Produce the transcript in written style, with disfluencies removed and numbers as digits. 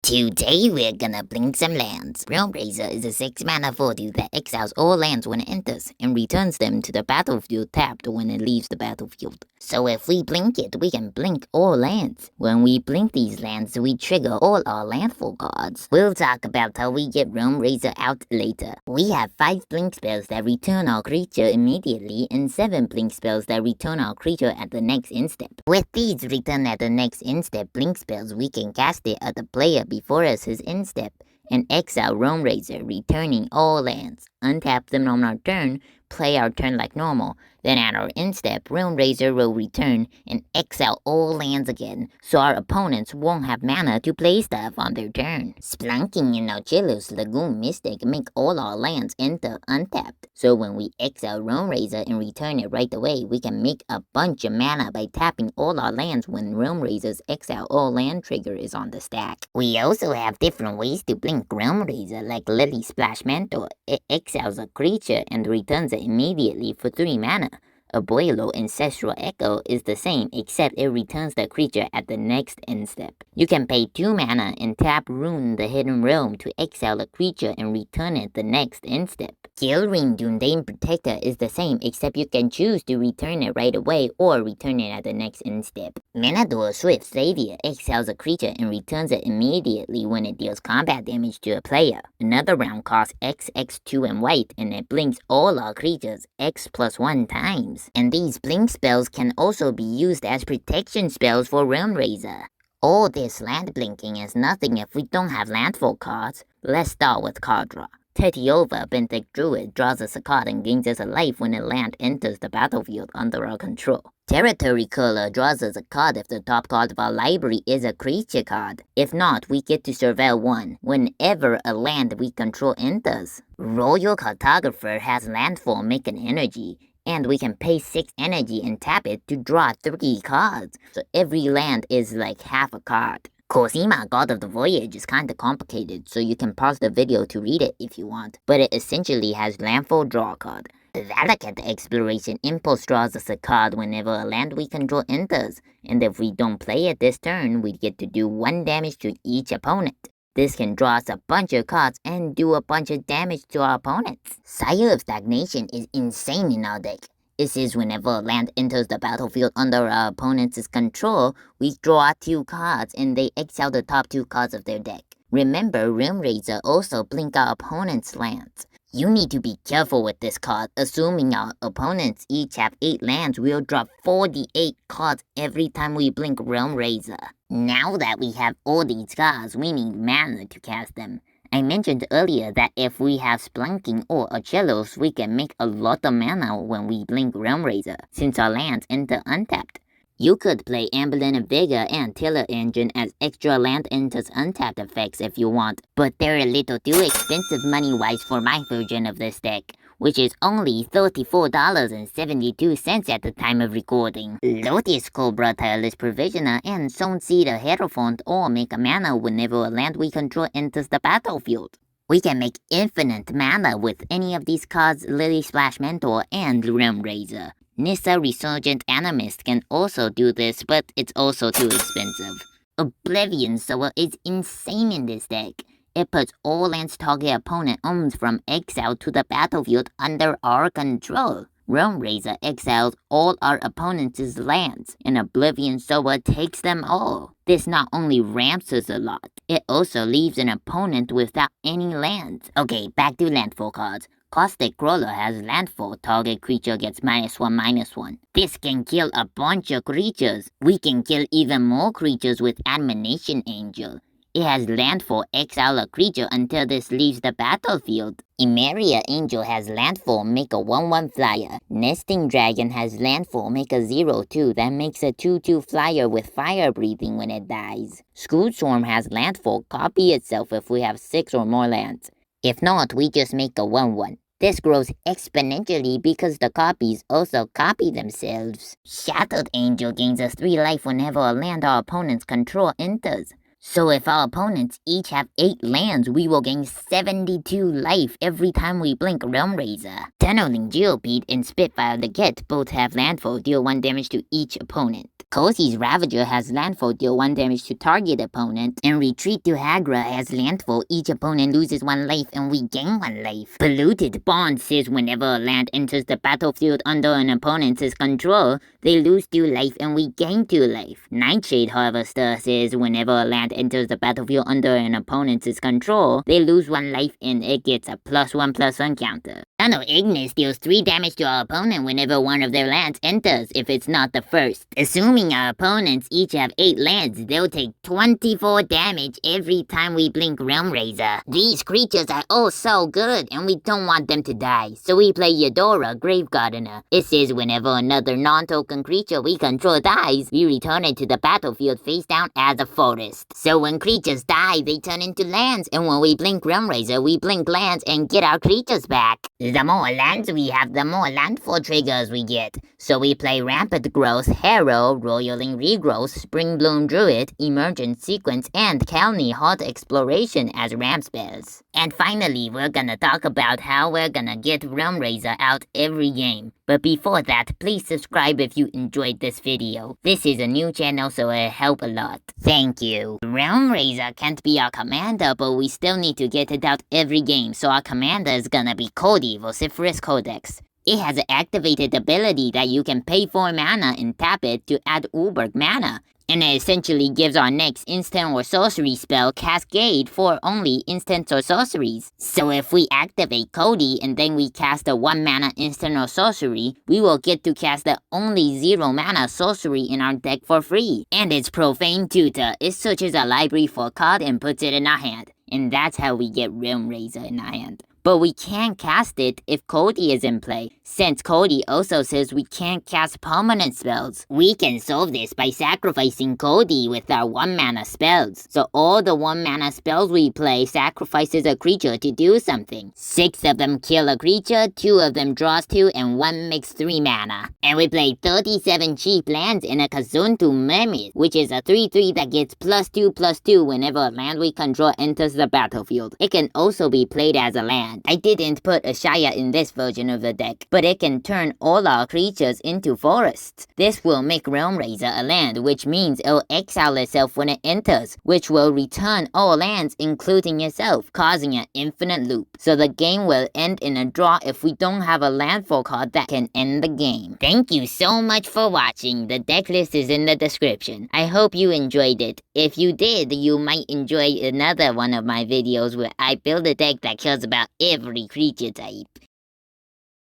Today we're gonna blink some lands. Realm Razer is a 6-mana 4/2 that exiles all lands when it enters, and returns them to the battlefield tapped when it leaves the battlefield. So if we blink it, we can blink all lands. When we blink these lands, we trigger all our landfall cards. We'll talk about how we get Realm Razer out later. We have 5 blink spells that return our creature immediately, and 7 blink spells that return our creature at the next instep. With these return at the next instep blink spells, we can cast it at the player before us his instep, and exile Realm Razer, returning all lands. Untap them on our turn, play our turn like normal. Then at our instep, Realm Razer will return and exile all lands again, so our opponents won't have mana to play stuff on their turn. Splunking and Archelos Lagoon Mystic make all our lands enter untapped, so when we exile Realm Razer and return it right away, we can make a bunch of mana by tapping all our lands when Realm Razer's exile all land trigger is on the stack. We also have different ways to blink Realm Razer, like Lilysplash Mentor. It exiles a creature and returns it immediately for 3 mana. Abuelo Ancestral Echo is the same, except it returns the creature at the next instep. You can pay 2 mana and tap Rune the Hidden Realm to exile a creature and return it the next instep. Gilring Dundane Protector is the same, except you can choose to return it right away or return it at the next instep. Menador Swift Savior exiles a creature and returns it immediately when it deals combat damage to a player. Another round costs XX2 and white, and it blinks all our creatures X+1 times. And these blink spells can also be used as protection spells for Realm Razer. All this land blinking is nothing if we don't have landfall cards. Let's start with card draw. Tetiova, Benthic Druid, draws us a card and gains us a life when a land enters the battlefield under our control. Territory Curler draws us a card if the top card of our library is a creature card. If not, we get to surveil 1 whenever a land we control enters. Royal Cartographer has landfall make an energy, and we can pay 6 energy and tap it to draw 3 cards, so every land is like half a card. Cosima, God of the Voyage, is kinda complicated, so you can pause the video to read it if you want, but it essentially has landfall draw card. Valakut Exploration Impulse draws us a card whenever a land we control enters, and if we don't play it this turn, we get to do 1 damage to each opponent. This can draw us a bunch of cards and do a bunch of damage to our opponents. Sire of Stagnation is insane in our deck. This is whenever a land enters the battlefield under our opponent's control, we draw 2 cards and they exile the top 2 cards of their deck. Remember, Realm Razer also blink our opponent's lands. You need to be careful with this card, assuming our opponents each have 8 lands, we'll drop 48 cards every time we blink Realm Razer. Now that we have all these cards, we need mana to cast them. I mentioned earlier that if we have Splunking or Archelos, we can make a lot of mana when we blink Realm Razer, since our lands enter untapped. You could play Ambulant Vigor and Tiller Engine as extra land enters untapped effects if you want, but they're a little too expensive money-wise for my version of this deck, which is only $34.72 at the time of recording. Lotus Cobra, Tireless Provisioner, and Soulseeder Hierophant all make a mana whenever a land we control enters the battlefield. We can make infinite mana with any of these cards, Lilysplash Mentor and Realm Razer. Nissa Resurgent Animist can also do this, but it's also too expensive. Oblivion Sower is insane in this deck. It puts all lands target opponent owns from exile to the battlefield under our control. Realm Razer exiles all our opponents' lands, and Oblivion Sower takes them all. This not only ramps us a lot, it also leaves an opponent without any lands. Okay, back to landfall cards. Caustic Crawler has landfall, target creature gets -1/-1. This can kill a bunch of creatures. We can kill even more creatures with Admonition Angel. It has landfall, exile a creature until this leaves the battlefield. Emeria Angel has landfall, make a 1/1 flyer. Nesting Dragon has landfall, make a 0/2 that makes a 2/2 flyer with fire breathing when it dies. Screwstorm has landfall, copy itself if we have 6 or more lands. If not, we just make a 1/1. This grows exponentially because the copies also copy themselves. Shattered Angel gains us 3 life whenever a land our opponent's control enters. So if our opponents each have 8 lands, we will gain 72 life every time we blink Realm Razor. Tunneling Geobeat and Spitfire the Get both have Landfall, deal 1 damage to each opponent. Cosi's Ravager has Landfall, deal 1 damage to target opponent, and Retreat to Hagra has Landfall, each opponent loses 1 life and we gain 1 life. Polluted Bond says whenever a land enters the battlefield under an opponent's control, they lose 2 life and we gain 2 life. Nightshade Harvester says whenever a land enters the battlefield under an opponent's control, they lose 1 life and it gets a +1/+1 counter. Tunnel Ignis deals 3 damage to our opponent whenever one of their lands enters, if it's not the first. Assuming our opponents each have 8 lands, they'll take 24 damage every time we blink Realm Razor. These creatures are all so good, and we don't want them to die, so we play Eudora, Grave Gardener. It says whenever another non-token creature we control dies, we return it to the battlefield face down as a forest. So when creatures die, they turn into lands, and when we blink Realm Razor, we blink lands and get our creatures back. The more lands we have, the more landfall triggers we get. So we play Rampant Growth, Harrow, Roiling Regrowth, Spring Bloom Druid, Emergent Sequence, and Kalni Hot Exploration as ramp spells. And finally, we're gonna talk about how we're gonna get Realm Razor out every game. But before that, please subscribe if you enjoyed this video. This is a new channel, so it'll help a lot. Thank you. Realm Razor can't be our commander, but we still need to get it out every game, so our commander is gonna be Codie, Vociferous Codex. It has an activated ability that you can pay 4 mana and tap it to add Uberg mana. And it essentially gives our next instant or sorcery spell Cascade for only instants or sorceries. So if we activate Codie and then we cast a 1 mana instant or sorcery, we will get to cast the only 0 mana sorcery in our deck for free. And it's Profane Tutor. It searches a library for a card and puts it in our hand. And that's how we get Realm Razor in our hand. But we can't cast it if Codie is in play, since Codie also says we can't cast permanent spells. We can solve this by sacrificing Codie with our 1 mana spells. So all the 1 mana spells we play sacrifices a creature to do something. 6 of them kill a creature, 2 of them draws 2, and 1 makes 3 mana. And we play 37 cheap lands in a Kazuntu Mammoth, which is a 3/3 that gets +2/+2 whenever a land we control enters the battlefield. It can also be played as a land. I didn't put a Shaya in this version of the deck, but it can turn all our creatures into forests. This will make Realm Razor a land, which means it'll exile itself when it enters, which will return all lands including itself, causing an infinite loop. So the game will end in a draw if we don't have a landfall card that can end the game. Thank you so much for watching. The deck list is in the description. I hope you enjoyed it. If you did, you might enjoy another one of my videos where I build a deck that cares about every creature type.